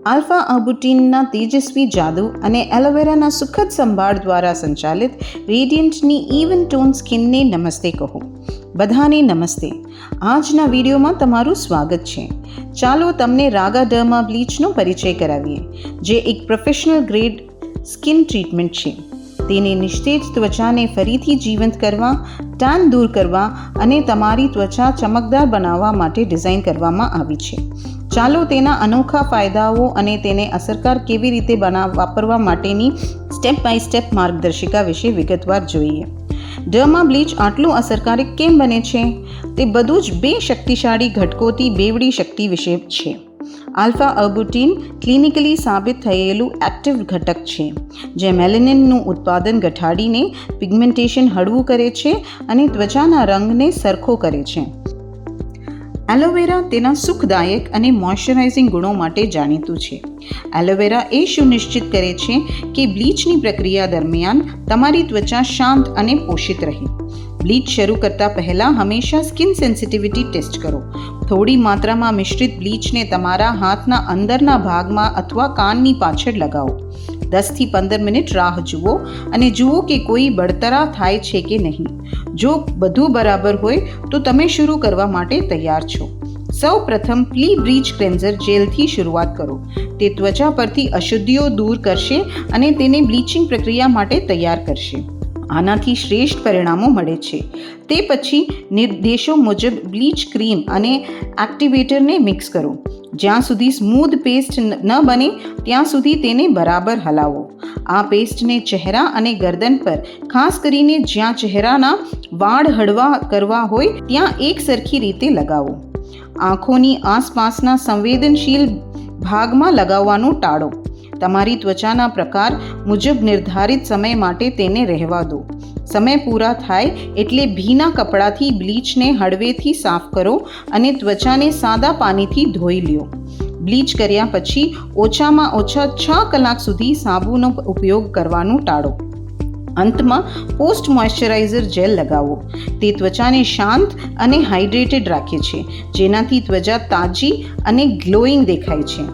Alpha આર્બુટિનના તેજસ્વી જાદુ અને એલોવેરાના સુખદ સંભાળ દ્વારા સંચાલિત રેડિયન્ટની ઇવન ટોન સ્કિનને નમસ્તે કહો. બધાને નમસ્તે. આજના વિડીયોમાં તમારું સ્વાગત છે. ચાલો તમને રાગા ડર્મા બ્લીચનો પરિચય કરાવીએ, જે એક પ્રોફેશનલ ગ્રેડ સ્કિન ટ્રીટમેન્ટ છે. તેને નિસ્તેજ ત્વચાને ફરીથી જીવંત કરવા, ટાન દૂર કરવા અને તમારી ત્વચા ચમકદાર બનાવવા માટે ડિઝાઇન કરવામાં આવી છે. ચાલો તેના અનોખા ફાયદાઓ અને તેને અસરકારક કેવી રીતે વાપરવા માટેની સ્ટેપ બાય સ્ટેપ માર્ગદર્શિકા વિશે વિગતવાર જોઈએ. ડર્મા બ્લીચ આટલું અસરકારક કેમ બને છે? તે બધું જ બે શક્તિશાળી ઘટકોથી બેવડી શક્તિ વિશે છે. આલ્ફા આર્બુટિન ક્લિનિકલી સાબિત થયેલું એક્ટિવ ઘટક છે, જે મેલેનિનનું ઉત્પાદન ઘટાડીને પિગમેન્ટેશન હળવું કરે છે અને ત્વચાના રંગને સરખો કરે છે. એલોવેરા તેના સુખદાયક અને મોઇશ્ચરાઇઝિંગ ગુણો માટે જાણીતું છે. એલોવેરા એ સુનિશ્ચિત કરે છે કે બ્લીચની પ્રક્રિયા દરમિયાન તમારી ત્વચા શાંત અને પોષિત રહે. બ્લીચ શરૂ કરતાં પહેલાં હંમેશા સ્કિન સેન્સિટિવિટી ટેસ્ટ કરો. થોડી માત્રામાં મિશ્રિત બ્લીચને તમારા હાથના અંદરના ભાગમાં અથવા કાનની પાછળ લગાવો. 10થી 15 મિનિટ રાહ જુઓ અને જુઓ કે કોઈ બળતરા થાય છે કે નહીં. જો બધું બરાબર હોય તો તમે શરૂ કરવા માટે તૈયાર છો. સૌ પ્રથમ પ્રી બ્લીચ ક્લેન્ઝર જેલથી શરૂઆત કરો. તે ત્વચા પરથી અશુદ્ધિઓ દૂર કરશે અને તેને બ્લીચિંગ પ્રક્રિયા માટે તૈયાર કરશે. આનાથી શ્રેષ્ઠ પરિણામો મળે છે. તે પછી નિર્દેશો મુજબ બ્લીચ ક્રીમ અને એક્ટિવેટરને મિક્સ કરો. જ્યાં સુધી સ્મૂધ પેસ્ટ ન બને ત્યાં સુધી તેને બરાબર હલાવો. આ પેસ્ટને ચહેરા અને ગરદન પર, ખાસ કરીને જ્યાં ચહેરાના વાળ હળવા કરવા હોય ત્યાં એક સરખી રીતે લગાવો. આંખોની આસપાસના સંવેદનશીલ ભાગમાં લગાવવાનું ટાળો. તમારી ત્વચાના પ્રકાર મુજબ નિર્ધારિત સમય માટે તેને રહેવા દો. સમય પૂરા થાય એટલે ભીના કપડાથી બ્લીચને હળવેથી સાફ કરો અને ત્વચાને સાદા પાણીથી ધોઈ લો. બ્લીચ કર્યા પછી ઓછામાં ઓછા 6 કલાક સુધી સાબુનો ઉપયોગ કરવાનું ટાળો. અંતમાં પોસ્ટ મોઇશ્ચરાઇઝર જેલ લગાવો. તે ત્વચાને શાંત અને હાઇડ્રેટેડ રાખે છે, જેનાથી ત્વચા તાજી અને ગ્લોઈંગ દેખાય છે.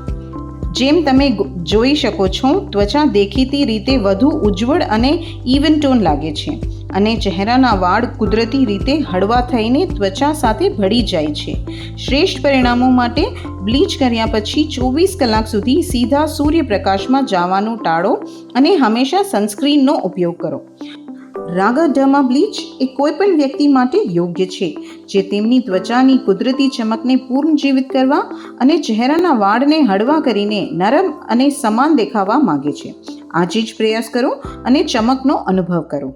જેમ તમે જોઈ શકો છો, ત્વચા દેખીતી રીતે વધુ ઉજ્જવળ અને ઇવન ટોન લાગે છે અને ચહેરાના વાળ કુદરતી રીતે હળવા થઈને ત્વચા સાથે ભળી જાય છે. શ્રેષ્ઠ પરિણામો માટે બ્લીચ કર્યા પછી 24 કલાક સુધી સીધા સૂર્યપ્રકાશમાં જવાનું ટાળો અને હંમેશા સનસ્ક્રીનનો ઉપયોગ કરો. રાગા ડર્મા બ્લીચ એ કોઈપણ વ્યક્તિ માટે યોગ્ય છે જે તેમની ત્વચાની કુદરતી ચમકને પુનર્જીવિત કરવા અને ચહેરાના વાળને હળવા કરીને નરમ અને સમાન દેખાવા માંગે છે. આજે જ પ્રયાસ કરો અને ચમકનો અનુભવ કરો.